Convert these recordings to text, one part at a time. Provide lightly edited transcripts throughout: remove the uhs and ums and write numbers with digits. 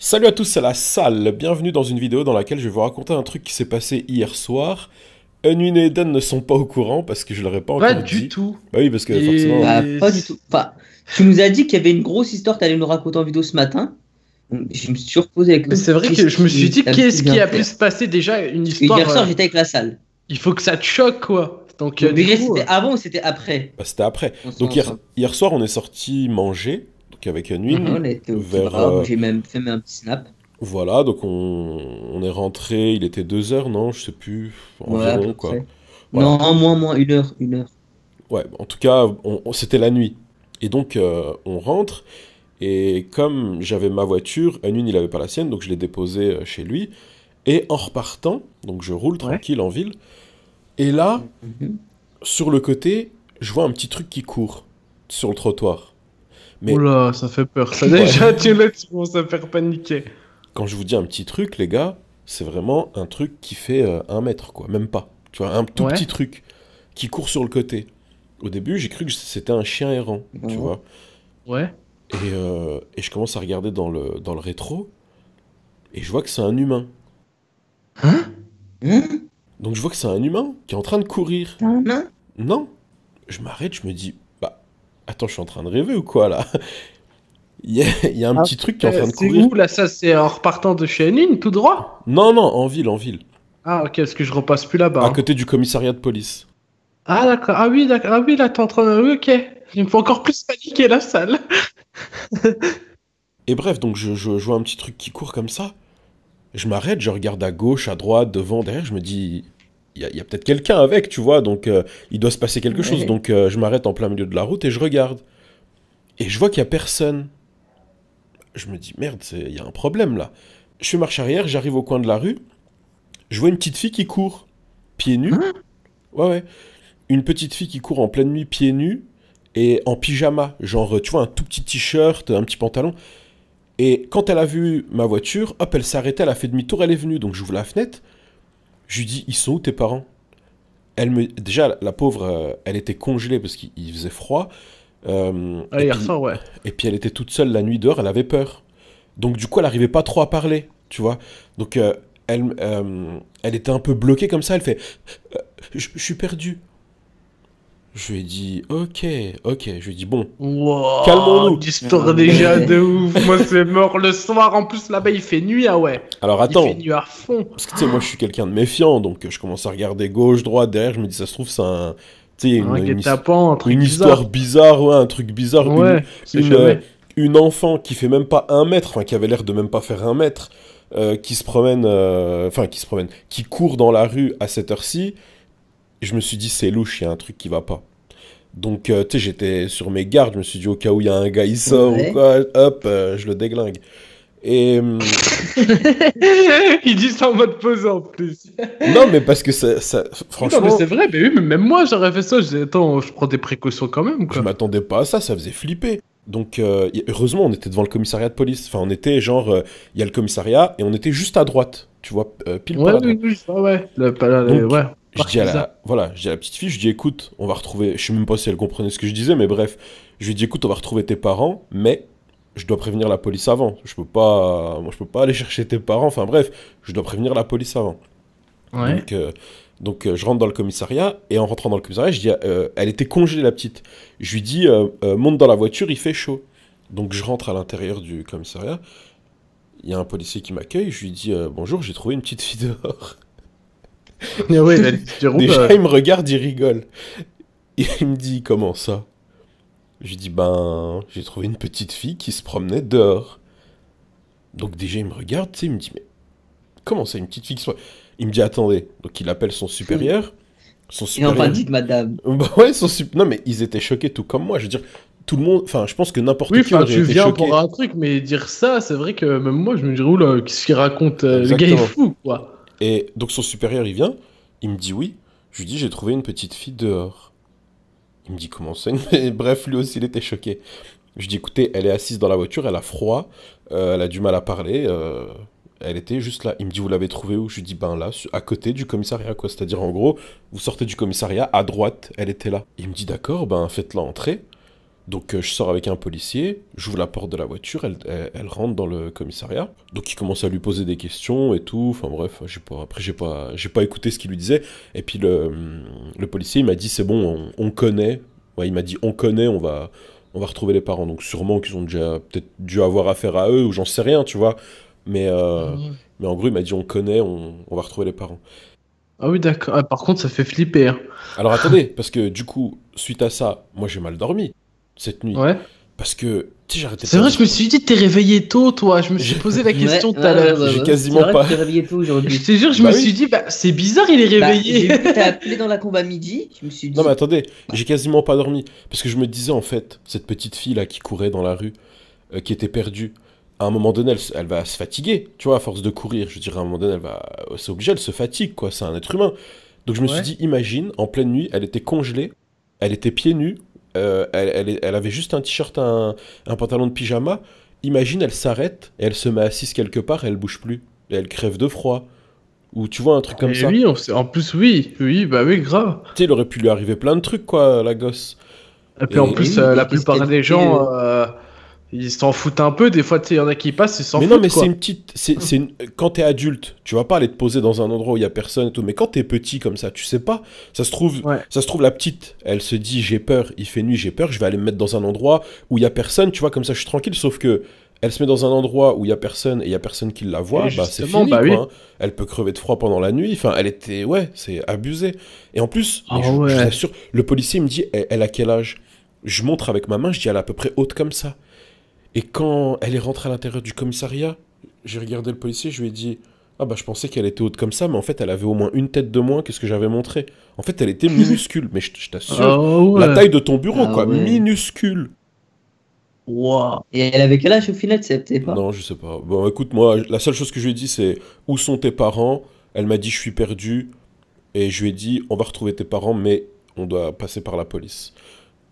Salut à tous, c'est la salle. Bienvenue dans une vidéo dans laquelle je vais vous raconter un truc qui s'est passé hier soir. Unwin et Eden ne sont pas au courant parce que je leur ai pas Pas encore du dit. tout. Bah oui, parce que forcément. Bah, Et pas du tout. Enfin, tu nous as dit qu'il y avait une grosse histoire que tu allais nous raconter en vidéo ce matin. Donc, je me suis toujours posé la mais question, c'est vrai qu'est-ce que je me suis qui dit t'a pu qu'est-ce bien qui a pu faire? se passer déjà une Parce que histoire. hier soir, j'étais avec la salle. Il faut que ça te choque quoi. Donc Donc, du déjà, coup, c'était avant ou c'était après Bah, c'était après. qu'on soit Donc hier, ensemble? hier soir, on est sorti manger, donc avec Unwin, On était au vers. kebab, j'ai même fait un petit snap. Voilà, donc on est rentré, il était 2 heures, non, je sais plus, Ouais, à environ peu quoi. près. Voilà. Non, moins, une heure, une heure. Ouais, en tout cas, c'était la nuit. Et donc, on rentre, et comme j'avais ma voiture, Unwin il avait pas la sienne, donc je l'ai déposé chez lui. Et en repartant, donc je roule ouais. tranquille en ville, et là, Mhm. sur le côté, je vois un petit truc qui court sur le trottoir. Mais Oula, ça fait peur. Ça ouais, déjà, tu commences à faire paniquer. quand je vous dis un petit truc, les gars, c'est vraiment un truc qui fait 1 mètre, quoi, même pas. Tu vois, un tout Ouais, petit truc qui court sur le côté. Au début, j'ai cru que c'était un chien errant, tu Ouais. vois. ouais. Et je commence à regarder dans le rétro, et je vois que c'est un humain. Hein? Hein? Donc je vois que c'est un humain qui est en train de courir. T'as un nain? Non, je m'arrête, je me dis, bah, attends, je suis en train de rêver ou quoi là? Il y a un Ah, petit truc qui est en train de c'est courir. où là? Ça, c'est en repartant de chez Anine, tout droit? Non, non, en ville, en ville. Ah, ok, parce que je repasse plus là-bas, À hein. côté du commissariat de police. Ah, d'accord. Ah oui, d'accord. Ah oui, là, t'es en train de. Oui, ok. Il me faut encore plus paniquer la salle. Et bref, donc je vois un petit truc qui court comme ça. Je m'arrête, je regarde à gauche, à droite, devant, derrière. Je me dis, il y a peut-être quelqu'un avec, tu vois. Donc il doit se passer quelque chose. Ouais. Donc je m'arrête en plein milieu de la route et je regarde. Et je vois qu'il y a personne. Je me dis, merde, il y a un problème là. Je fais marche arrière, j'arrive au coin de la rue. Je vois une petite fille qui court, pieds nus. Hein? Ouais, ouais. Une petite fille qui court en pleine nuit, pieds nus, et en pyjama. Genre, tu vois, un tout petit t-shirt, un petit pantalon. Et quand elle a vu ma voiture, hop, elle s'est arrêtée, elle a fait demi-tour, elle est venue. Donc j'ouvre la fenêtre, je lui dis, ils sont où tes parents? Déjà, la pauvre, elle était congelée parce qu'il faisait froid. Ah, hier soir, ouais. Et puis elle était toute seule la nuit dehors, elle avait peur. Donc du coup, elle arrivait pas trop à parler, tu vois. Donc elle était un peu bloquée comme ça, elle fait, je suis perdue. Je lui ai dit, ok, ok. Je lui ai dit, bon, Wow, calmons-nous. d'histoire Ah déjà de ouais. ouf. Moi, c'est mort le soir. En plus, là-bas, il fait nuit, ah ouais. Alors Il fait attends, nuit à fond. parce que tu sais, moi je suis quelqu'un de méfiant, donc je commence à regarder gauche, droite, derrière, je me dis, ça se trouve, c'est un. Tu sais, Un guet-apens, un truc une histoire bizarre. bizarre, ouais, un truc bizarre, Ouais, c'est une, euh, jamais. une enfant qui fait même pas 1 mètre, enfin qui avait l'air de même pas faire 1 mètre, qui se promène, enfin qui se promène, qui court dans la rue à cette heure-ci, je me suis dit, c'est louche, il y a un truc qui va pas. Donc, tu sais, j'étais sur mes gardes, je me suis dit, au cas où il y a un gars, il sort ou Ouais. quoi, hop, je le déglingue. Et Il dit ça en mode posant en plus. non, mais parce que Non, mais c'est franchement, vrai, mais oui, mais même moi, j'aurais fait ça. Je disais, attends, je prends des précautions quand même, je quoi. m'attendais pas à ça, ça faisait flipper. Donc, heureusement, on était devant le commissariat de police. Enfin, on était genre, il y a le commissariat et on était juste à droite, tu vois, pile poil Ouais, à oui, droite. oui, ouais, ouais. Donc, Ouais, je dis parc à bizarre. la, voilà, je dis à la petite fille, je dis, écoute, on va retrouver, je sais même pas si elle comprenait ce que je disais, mais bref, je lui dis, écoute, on va retrouver tes parents, mais je dois prévenir la police avant. Je peux pas aller chercher tes parents. Enfin bref, je dois prévenir la police avant. Ouais. Donc, je rentre dans le commissariat, et en rentrant dans le commissariat, je dis, elle était congelée, la petite. Je lui dis, monte dans la voiture, il fait chaud. Donc je rentre à l'intérieur du commissariat, il y a un policier qui m'accueille, je lui dis, bonjour, j'ai trouvé une petite fille dehors. Mais ouais, il a dit, tu roules. Déjà, il me regarde, il rigole. Et il me dit, comment ça? Je lui dis, ben, j'ai trouvé une petite fille qui se promenait dehors. Donc déjà, il me regarde, tu sais, il me dit, mais comment ça, une petite fille qui se promène? Il me dit, attendez. Donc il appelle son supérieur. Son Et enfin, supérieur. dites madame. Bah ouais, non, mais ils étaient choqués tout comme moi. Je veux dire, tout le monde. Enfin, je pense que Oui, n'importe qui enfin, aurait tu été viens pour choqué. un truc, mais dire ça, c'est vrai que même moi, je me dis, oula, qu'est-ce qu'il raconte? Le gars est Exactement. fou, quoi. Et donc son supérieur, il vient. Il me dit oui. Je lui dis, j'ai trouvé une petite fille dehors. Il me dit, comment ça? Et bref, lui aussi, il était choqué. Je dis, écoutez, elle est assise dans la voiture, elle a froid, elle a du mal à parler, elle était juste là. Il me dit, vous l'avez trouvée où? Je lui dis, ben là, à côté du commissariat, quoi. C'est-à-dire, en gros, vous sortez du commissariat, à droite, elle était là. Il me dit, d'accord, ben faites-la entrer. Donc je sors avec un policier, j'ouvre la porte de la voiture, elle rentre dans le commissariat. Donc il commence à lui poser des questions et tout. Enfin bref, après j'ai pas écouté ce qu'il lui disait. Et puis le policier il m'a dit c'est bon, on connaît. Ouais, il m'a dit on connaît, on va retrouver les parents. Donc sûrement qu'ils ont déjà peut-être dû avoir affaire à eux ou j'en sais rien, tu vois. Mais, euh, Mhm. mais en gros il m'a dit on connaît, on va retrouver les parents. Ah oui, d'accord. Ah, par contre, ça fait flipper, hein. Alors attendez, parce que du coup, suite à ça, moi j'ai mal dormi cette nuit. Ouais. Parce que, tu sais, j'arrêtais C'est pas vrai, de... je me suis dit, t'es réveillé tôt, toi. Je me suis J'ai- posé la Ouais, question ouais, tout à ouais, l'heure. ouais, J'ai ouais. quasiment C'est vrai pas... que tu t'es réveillé tôt Je aujourd'hui. te jure, je Bah me oui. suis dit, bah, c'est bizarre, il est Bah, j'ai réveillé. vu que t'as appelé dans la combat midi. Je me suis Non mais dit, attendez, j'ai quasiment pas dormi. Parce que je me disais en fait, cette petite fille là qui courait dans la rue, qui était perdue, à un moment donné, elle va se fatiguer, tu vois, à force de courir. Je dirais, à un moment donné, c'est obligé, elle se fatigue, quoi, c'est un être humain. Donc je me suis Ouais. dit, imagine, en pleine nuit, elle était congelée, elle était pieds nus, elle avait juste un t-shirt, un pantalon de pyjama. Imagine, elle s'arrête et elle se met assise quelque part et elle bouge plus. Et elle crève de froid. Ou tu vois, un truc comme Et ça. oui, en plus, oui. Oui, bah oui, grave. Tu sais, il aurait pu lui arriver plein de trucs, quoi, la gosse. Et puis en Et... mais plus, oui, la mais qu'est-ce plupart qu'elle des fait gens, ils s'en foutent un peu. Des fois, tu sais, il y en a qui passent, ils s'en Mais non, foutent, mais c'est quoi. une petite. Quand t'es adulte, tu vas pas aller te poser dans un endroit où il y a personne et tout. Mais quand t'es petit comme ça, tu sais pas. Ouais. Ça se trouve la petite, elle se dit j'ai peur, il fait nuit, j'ai peur, je vais aller me mettre dans un endroit où il y a personne, tu vois, comme ça je suis tranquille. Sauf que elle se met dans un endroit où il y a personne et il y a personne qui la Et voit, bah c'est justement, fini bah quoi, oui. hein. Elle peut crever de froid pendant la nuit. Enfin, elle était, ouais, c'est abusé. Et en plus, mais Ah je vous ouais. assure, le policier me dit elle a quel âge? Je montre avec ma main, je dis elle est à peu près haute comme ça. Et quand elle est rentrée à l'intérieur du commissariat, j'ai regardé le policier, je lui ai dit ah bah je pensais qu'elle était haute comme ça, mais en fait elle avait au moins une tête de moins que ce que j'avais montré. En fait elle était minuscule, mais je Ah t'assure, la ouais. taille de ton bureau Ah quoi, ouais. minuscule. Waouh. Et elle avait quel âge au final, tu sais pas? Non, je sais pas. Bon écoute, moi, la seule chose que je lui ai dit c'est où sont tes parents? Elle m'a dit je suis perdu, et je lui ai dit on va retrouver tes parents, mais on doit passer par la police.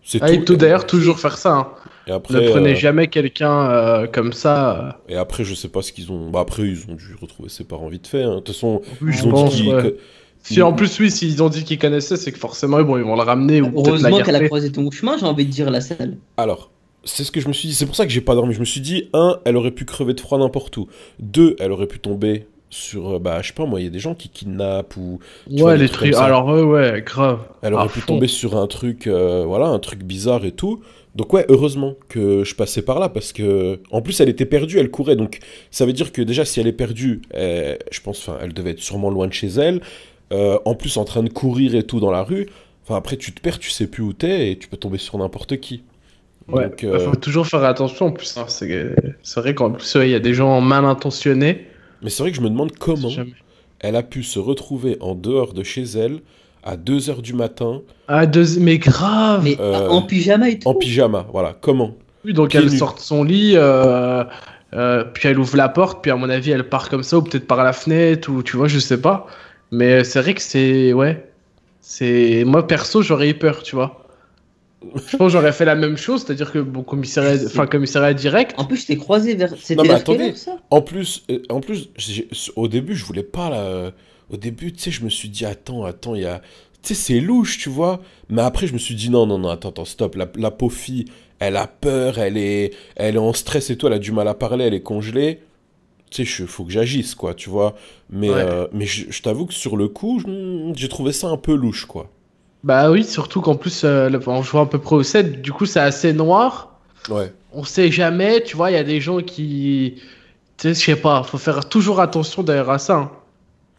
C'est Ah, et tout. tout d'ailleurs, Ok. toujours faire ça, hein. Et Ne après, prenez jamais quelqu'un comme ça. et après, je sais pas ce qu'ils ont. Bah après, ils ont dû retrouver ses parents vite fait, hein. De toute façon, Oui, je ils ont dit pense, qu'ils. ouais. Si en plus, oui, s'ils ont dit qu'ils connaissaient, c'est que forcément, bon, ils vont le ramener ou peut-être la Heureusement qu'elle a garder. croisé ton chemin, j'ai envie de dire, la salle. Alors, c'est ce que je me suis dit. C'est pour ça que j'ai pas dormi. Je me suis dit, un, elle aurait pu crever de froid n'importe où. Deux, elle aurait pu tomber sur. Bah, je sais pas, moi, il y a des gens qui kidnappent ou. Tu vois, Ouais, des les trucs comme trucs. ça. Alors, ouais, grave. Elle À aurait pu fond. tomber sur un truc. Voilà, un truc bizarre et tout. Donc, ouais, heureusement que je passais par là parce que. En plus, elle était perdue, elle courait. Donc, ça veut dire que déjà, si elle est perdue, je pense, enfin, elle devait être sûrement loin de chez elle. En plus, en train de courir et tout dans la rue. Enfin, après, tu te perds, tu sais plus où t'es et tu peux tomber sur n'importe qui. Ouais, Donc, bah, faut toujours faire attention en plus, hein. C'est vrai qu'en plus, ouais, il y a des gens mal intentionnés. mais c'est vrai que je me demande On sait comment jamais. elle a pu se retrouver en dehors de chez elle à 2 heures du matin Ah, mais grave! Mais euh, en pyjama et en tout. pyjama. Voilà, comment? Oui, donc Pieds elle nus. sort de son lit, puis elle ouvre la porte, puis à mon avis, elle part comme ça, ou peut-être par la fenêtre, ou tu vois, je sais pas. Mais c'est vrai que c'est. Ouais. C'est. Moi, perso, j'aurais eu peur, tu vois. Je pense que j'aurais fait la même chose, c'est-à-dire que bon, Je commissariat, enfin, sais. commissariat En direct. plus, je t'ai croisé vers. Non, C'était mais vers quelle attendez. heure ça? En plus au début, je voulais pas la. Au début, tu sais, je me suis dit, attends, il y a. Tu sais, c'est louche, tu vois. Mais après, je me suis dit, non, attends, stop. La pauvre fille, elle a peur, elle est en stress et tout, elle a du mal à parler, elle est congelée. Tu sais, faut que j'agisse, quoi, tu vois. Ouais. Mais je t'avoue que sur le coup, j'ai trouvé ça un peu louche, quoi. Bah oui, surtout qu'en plus, on joue à peu près au 7, du coup, c'est assez noir. Ouais. On sait jamais, tu vois, il y a des gens qui. Tu sais, je sais pas, faut faire toujours attention d'ailleurs à ça, hein.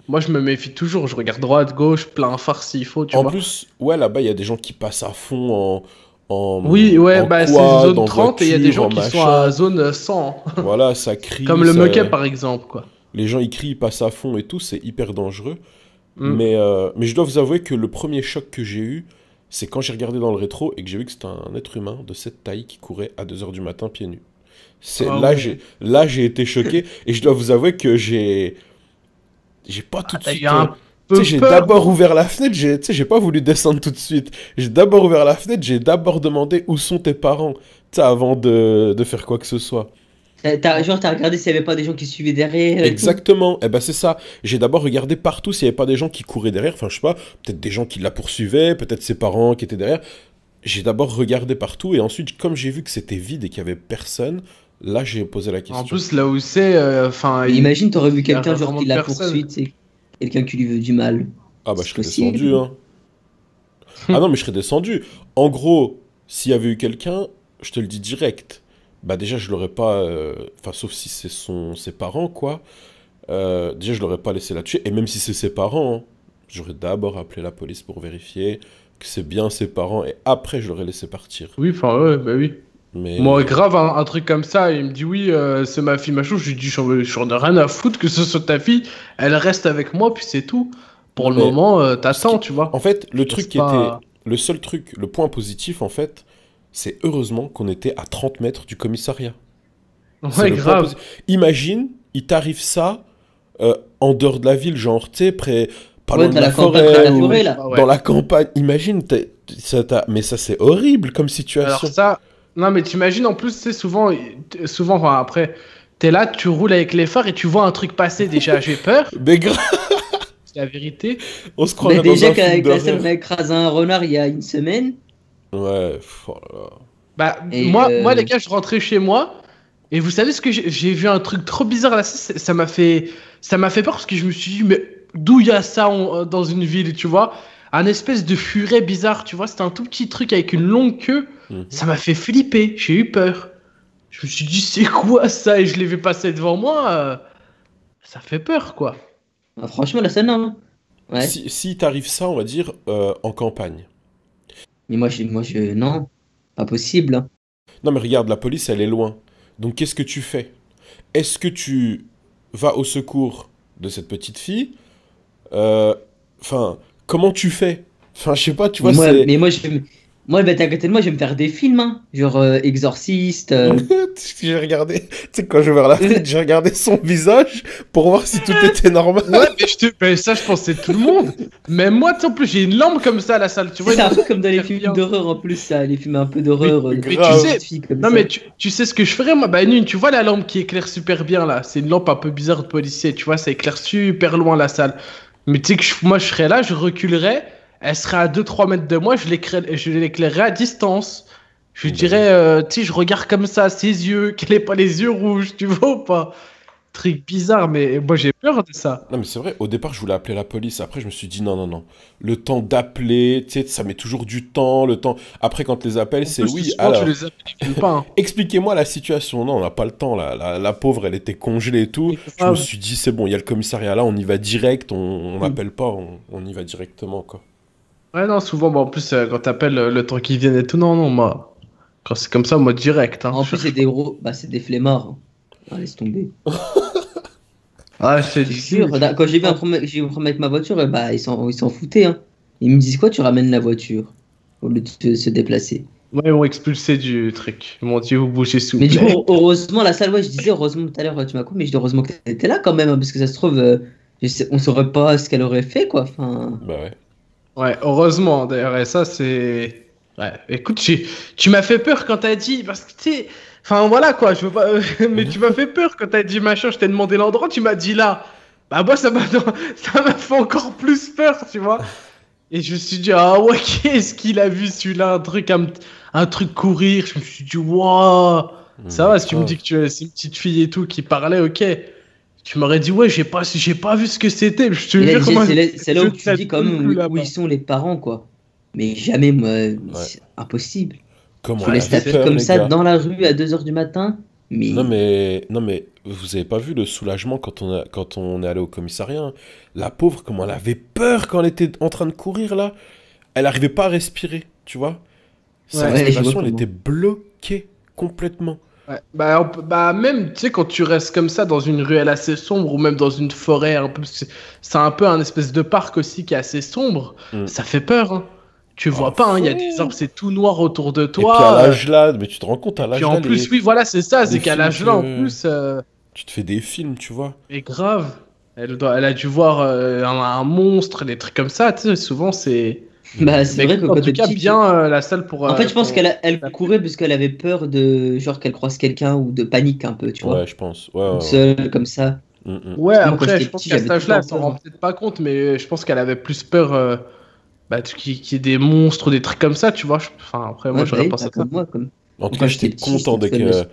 Moi, je me méfie toujours, je regarde droite, gauche, plein phare s'il faut, tu En vois. plus, ouais, là-bas, il y a des gens qui passent à fond Oui, ouais, en bah c'est quad, zone en 30 et il y a des voiture, gens en qui sont à machin. zone 100, hein. Voilà, ça Comme crie, le Moquet par exemple, quoi. les gens ils crient, ils passent à fond et tout, c'est hyper dangereux. Hmm. Mais je dois vous avouer que le premier choc que j'ai eu, c'est quand j'ai regardé dans le rétro et que j'ai vu que c'était un être humain de cette taille qui courait à 2 heures du matin pieds nus. Ah ouais. Là, j'ai été choqué et je dois vous avouer que j'ai pas tout Ah, de t'as eu suite. un Tu sais, peu j'ai peur, d'abord non? ouvert la fenêtre, tu sais, j'ai pas voulu descendre tout de suite. J'ai d'abord ouvert la fenêtre, j'ai d'abord demandé où sont tes parents, tu sais, avant de faire quoi que ce soit. Genre, t'as regardé s'il y avait pas des gens qui suivaient derrière et tout. Exactement, et ben c'est ça. J'ai d'abord regardé partout s'il n'y avait pas des gens qui couraient derrière, enfin je sais pas, peut-être des gens qui la poursuivaient, peut-être ses parents qui étaient derrière. j'ai d'abord regardé partout et ensuite, comme j'ai vu que c'était vide et qu'il y avait personne, là j'ai posé la En question. plus, là où c'est, enfin, Mais imagine, t'aurais vu il y a quelqu'un genre vraiment qui la personne. poursuit, tu sais, quelqu'un qui lui veut du mal. Ah bah je C'est serais descendu, possible. hein. Ah non, mais je serais descendu. En gros, s'il y avait eu quelqu'un, je te le dis direct. Bah déjà, je l'aurais pas... Enfin, sauf si c'est ses parents, quoi. Déjà, je l'aurais pas laissé la tuer. Et même si c'est ses parents, hein, j'aurais d'abord appelé la police pour vérifier que c'est bien ses parents. Et après, je l'aurais laissé partir. Oui, enfin, ouais, bah oui. Moi, Mais... grave, un truc comme ça, il me dit oui, c'est ma fille, machin. Je lui dis, j'en ai rien à foutre que ce soit ta fille. Elle reste avec moi, puis c'est tout. Pour Non, le mais... moment, ce qui- t'attends, tu En vois. fait, le Je laisse truc qui était... pas. Le seul truc, le point positif, en fait, c'est heureusement qu'on était à 30 mètres du commissariat. C'est Ouais, le point grave. positif. Imagine, il t'arrive ça en dehors de la ville, genre, tu sais, pas Ouais, loin de dans la la campagne, près de forêt la ou forêt, là. Ah ouais. dans la campagne. Imagine, mais ça c'est horrible comme Alors situation. ça, non mais t'imagines en plus, c'est souvent, enfin, après, t'es là, tu roules avec les phares et tu vois un truc passer déjà, j'ai peur, Mais grave, c'est la vérité. on se Bah, croirait dans déjà un film qu'avec la scène, on d'horreur. a écrasé un renard il y a une semaine. Ouais, pff, oh là là. Bah Et moi les gars, je rentrais chez moi et vous savez ce que j'ai vu un truc trop bizarre là, ça m'a fait peur parce que je me suis dit mais d'où il y a ça dans une ville, tu vois? Un espèce de furet bizarre, tu vois, c'était un tout petit truc avec une longue queue, Mhm. ça m'a fait flipper, j'ai eu peur. Je me suis dit c'est quoi ça et je l'ai vu passer devant moi, ça fait peur quoi. bah, franchement, la scène, non. Ouais. Si t'arrive ça, on va dire, en campagne. Mais non, pas possible, hein. Non mais regarde, la police, elle est loin. Donc qu'est-ce que tu fais? Est-ce que tu vas au secours de cette petite fille? Enfin, comment tu fais? Enfin, je sais pas, tu vois, c'est... Mais moi, bah, t'es à côté de moi, je vais me faire des films, hein. Genre Exorciste. J'ai regardé, tu sais, quand je vais vers la fenêtre, j'ai regardé son visage pour voir si tout était normal. Ouais, mais ça je pensais tout le monde. Même moi, tu sais, en plus j'ai une lampe comme ça à la salle, tu vois. C'est un peu comme dans les Très films bien. d'horreur en plus, ça, les films un peu Mais, d'horreur, mais tu grave. sais, petites filles comme non ça. mais tu sais ce que je ferais moi, bah Nune, tu vois la lampe qui éclaire super bien là, c'est une lampe un peu bizarre de policier, tu vois, ça éclaire super loin la salle. Mais tu sais que moi je serais là, je reculerais, elle serait à 2-3 mètres de moi, je l'éclairerais à distance. Je lui Bah dirais, oui. tu sais, je regarde comme ça ses yeux, qu'elle ait pas les yeux rouges, tu vois ou pas? Truc bizarre, mais moi j'ai peur de ça. Non mais c'est vrai, au départ je voulais appeler la police, après je me suis dit non, non, non. Le temps d'appeler, tu sais, ça met toujours du temps, le temps... Après quand les appels, En c'est plus, oui, souvent tu alors, les appelles, ils viennent pas, hein. expliquez-moi la situation. Non, on n'a pas le temps là, la pauvre, elle était congelée et tout. Et Je me grave. suis dit c'est bon, il y a le commissariat là, on y va direct, on n'appelle pas, on y va directement quoi. Ouais, non, souvent, bah, en plus, quand t'appelles le temps qu'ils viennent et tout, non, non, moi, quand c'est comme ça, moi, direct, hein, En je plus, c'est cherche des pas. gros, bah, c'est des flemmards, hein. Ah, laisse tomber. Ah, je te Je te dis, jure, quand j'ai eu un problème avec ma voiture, bah, ils s'en foutaient, hein. Ils me disent quoi, tu ramènes la voiture au lieu de se déplacer. ouais, ils m'ont expulsé du truc. Ils m'ont dit, vous bougez, s'il vous Mais du plaît. coup, heureusement, la salle, ouais, je disais, heureusement tout à l'heure, tu m'as coupé, mais je dis heureusement que t'étais là quand même, hein, parce que ça se trouve, on saurait pas ce qu'elle aurait fait, quoi. Enfin, Bah ouais. Ouais, heureusement, d'ailleurs, et ça, c'est. Ouais, écoute, tu m'as fait peur quand t'as dit. Parce que, tu sais. Enfin, voilà, quoi, je veux pas. Mais tu m'as fait peur quand t'as dit machin, je t'ai demandé l'endroit, tu m'as dit là. Bah, moi, ça m'a fait encore plus peur, tu vois. Et je me suis dit, ah ouais, qu'est-ce qu'il a vu celui-là, un truc courir. Je me suis dit, waouh. Ça Mais va, si tu me grave. dis que c'est une petite fille et tout qui parlait, ok. Tu m'aurais dit, ouais, j'ai pas vu ce que c'était. Je te et là, jure, moi, c'est là je où ne tu dis quand même plus où là-bas. ils sont les parents, quoi. Mais jamais, moi, Ouais. c'est impossible. Comme on Tu laisses ta avait fille peur comme les ça gars. dans la rue à 2 h du matin, mais Non mais vous avez pas vu le soulagement quand on est allé au commissariat, hein. La pauvre, comment elle avait peur quand elle était en train de courir là. Elle arrivait pas à respirer, tu vois. Sa Ouais. ouais, je vois respiration, elle comment. était bloquée complètement. Ouais. Bah, bah, même, tu sais, quand tu restes comme ça dans une ruelle assez sombre ou même dans une forêt un peu, c'est un peu un espèce de parc aussi qui est assez sombre, Mm. ça fait peur, hein. Tu Ah, vois pas, hein, il y a des arbres, fou. c'est tout noir autour de Et puis à toi. l'âge là, mais tu te rends compte, Et à puis l'âge là, en plus, oui, voilà, c'est ça, les c'est qu'à films l'âge là, en que... plus, Tu te fais des films, tu vois. est grave. Elle a dû voir un monstre, des trucs comme ça, tu sais, souvent c'est. Bah, c'est Mais vrai que écoute, en quand tout t'es cas, petit, bien la salle pour. en fait, je pense Ton- elle courait parce qu'elle avait peur de, genre, qu'elle croise quelqu'un ou de panique un peu, tu Ouais, vois. je pense. Ouais, Toute ouais, ouais. seule, comme ça. Mm, mm. Ouais, Parce que moi, quand après, j'étais je pense petit, qu'à j'avais cet tout le âge-là, temps elle s'en peur, rend hein. peut-être pas compte, mais je pense qu'elle avait plus peur. Bah, qu'il y ait des monstres ou des trucs comme ça, tu vois. Enfin, après, moi, Ouais, bah j'aurais oui, pas pas ça. comme moi. Comme... En tout Quand cas, j'étais j'étais petit, content c'était très méchant.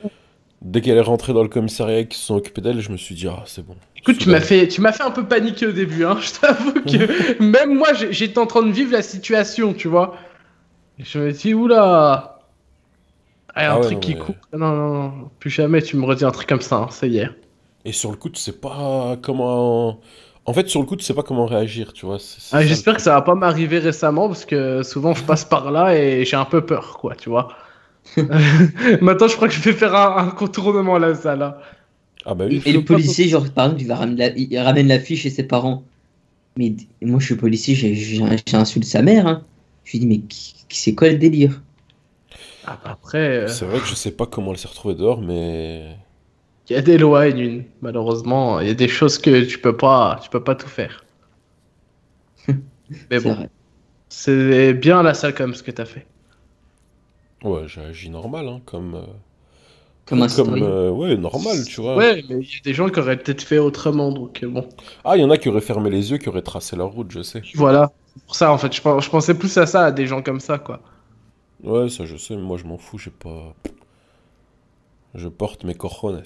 dès qu'elle est rentrée dans le commissariat et qu'ils se sont occupés d'elle, je me suis dit, ah, c'est bon, Écoute, soulagé. tu m'as fait un peu paniquer au début, hein. Je t'avoue que même moi, j'étais en train de vivre la situation, tu vois. Et je me dis, oula, ah, un Ah ouais, truc non, qui mais. court. Non, non, non, plus jamais tu me redis un truc comme ça, hein, ça y est. Et sur le coup, tu sais pas comment. En fait, sur le coup, tu sais pas comment réagir, tu vois, c'est Ah, ça le j'espère que ça truc. va pas m'arriver récemment parce que souvent je passe par là et j'ai un peu peur, quoi, tu vois. Maintenant, je crois que je vais faire un contournement là, ça là. Ah bah oui. Il Et faut le pas. policier, genre, par exemple, il ramène la fille chez ses parents. Mais moi, je suis policier, j'ai insulté sa mère. Hein. Je lui dis, mais c'est quoi le délire? Ah, bah, après, C'est vrai que je sais pas comment elle s'est retrouvée dehors, mais. il y a des lois et une. Malheureusement, il y a des choses que tu peux pas tout faire. Mais C'est bon, vrai. c'est bien la salle comme ce que t'as fait. Ouais, j'ai agi normal, hein, Comme un comme. citoyen. Ouais, normal, tu vois. Ouais, mais il y a des gens qui auraient peut-être fait autrement, donc bon. Ah, il y en a qui auraient fermé les yeux, qui auraient tracé leur route, je sais. Voilà. C'est pour ça, en fait, je pensais plus à ça, à des gens comme ça, quoi. Ouais, ça je sais, mais moi je m'en fous, j'ai pas. Je porte mes cojones.